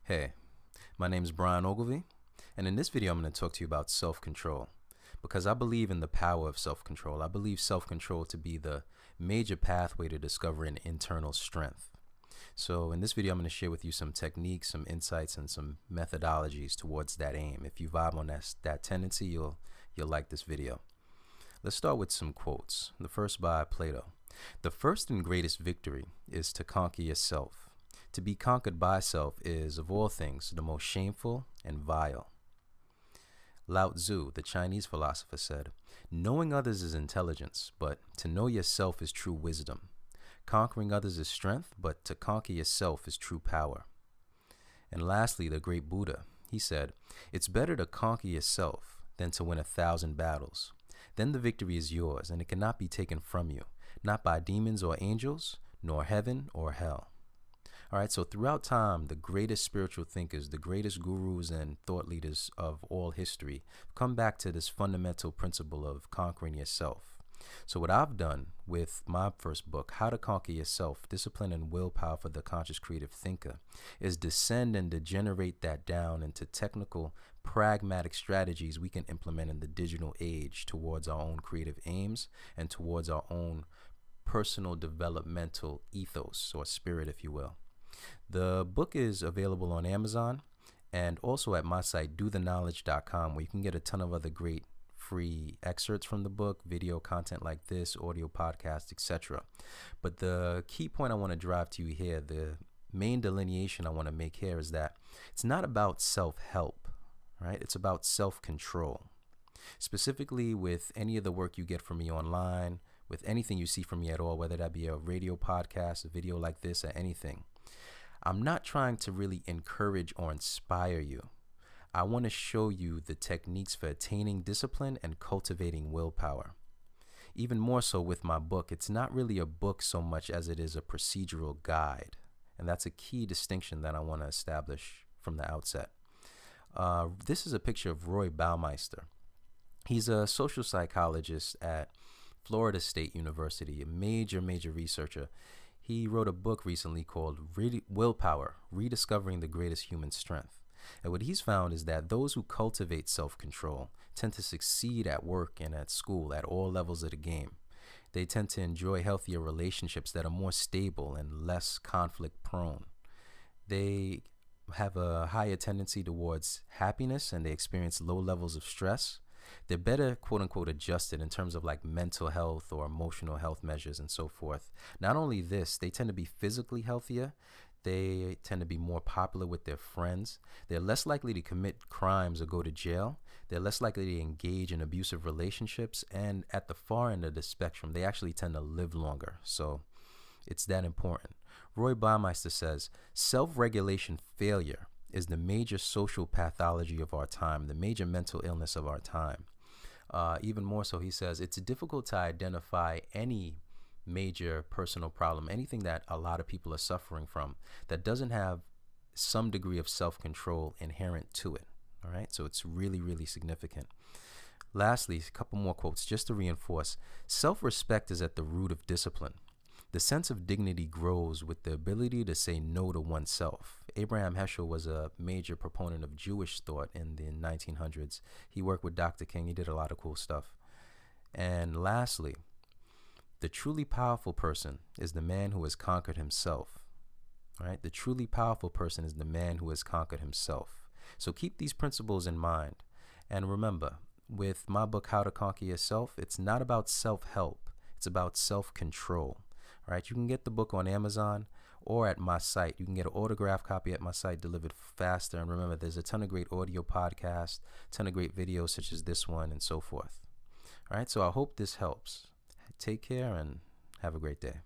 Hey, my name is Brian Ogilvy, and in this video I'm going to talk to you about self-control because I believe in the power of self-control. I believe self-control to be the major pathway to discovering internal strength. So in this video I'm going to share with you some techniques, some insights, and some methodologies towards that aim. If you vibe on that tendency, you'll like this video. Let's start with some quotes. The first by Plato. "The first and greatest victory is to conquer yourself. To be conquered by self is, of all things, the most shameful and vile." Lao Tzu, the Chinese philosopher, said, "Knowing others is intelligence, but to know yourself is true wisdom. Conquering others is strength, but to conquer yourself is true power." And lastly, the great Buddha, he said, "It's better to conquer yourself than to win 1,000 battles. Then the victory is yours, and it cannot be taken from you, not by demons or angels, nor heaven or hell." All right, so throughout time, the greatest spiritual thinkers, the greatest gurus and thought leaders of all history come back to this fundamental principle of conquering yourself. So what I've done with my first book, How to Conquer Yourself, Discipline and Willpower for the Conscious Creative Thinker, is descend and degenerate that down into technical, pragmatic strategies we can implement in the digital age towards our own creative aims and towards our own personal developmental ethos or spirit, if you will. The book is available on Amazon and also at my site, dotheknowledge.com, where you can get a ton of other great free excerpts from the book, video content like this, audio podcasts, etc. But the key point I want to drive to you here, the main delineation I want to make here is that it's not about self-help, right? It's about self-control. Specifically with any of the work you get from me online, with anything you see from me at all, whether that be a radio podcast, a video like this, or anything, I'm not trying to really encourage or inspire you. I want to show you the techniques for attaining discipline and cultivating willpower. Even more so with my book, it's not really a book so much as it is a procedural guide. And that's a key distinction that I want to establish from the outset. This is a picture of Roy Baumeister. He's a social psychologist at Florida State University, a major researcher. He wrote a book recently called Willpower, Rediscovering the Greatest Human Strength. And what he's found is that those who cultivate self-control tend to succeed at work and at school at all levels of the game. They tend to enjoy healthier relationships that are more stable and less conflict prone. They have a higher tendency towards happiness and they experience low levels of stress. They're better, quote unquote, adjusted in terms of like mental health or emotional health measures and so forth. Not only this, they tend to be physically healthier. They tend to be more popular with their friends. They're less likely to commit crimes or go to jail. They're less likely to engage in abusive relationships. And at the far end of the spectrum, they actually tend to live longer. So it's that important. Roy Baumeister says, "Self-regulation failure is the major social pathology of our time, the major mental illness of our time." Even more so, he says, "It's difficult to identify any major personal problem, anything that a lot of people are suffering from, that doesn't have some degree of self-control inherent to it." All right, so it's really significant. Lastly, a couple more quotes just to reinforce. "Self-respect is at the root of discipline. The sense of dignity grows with the ability to say no to oneself." Abraham Heschel was a major proponent of Jewish thought in the 1900s. He worked with Dr. King. He did a lot of cool stuff. And lastly, "The truly powerful person is the man who has conquered himself." All right? The truly powerful person is the man who has conquered himself. So keep these principles in mind. And remember, with my book, How to Conquer Yourself, it's not about self-help. It's about self-control. All right, you can get the book on Amazon or at my site. You can get an autographed copy at my site delivered faster. And remember, there's a ton of great audio podcasts, a ton of great videos such as this one and so forth. All right, so I hope this helps. Take care and have a great day.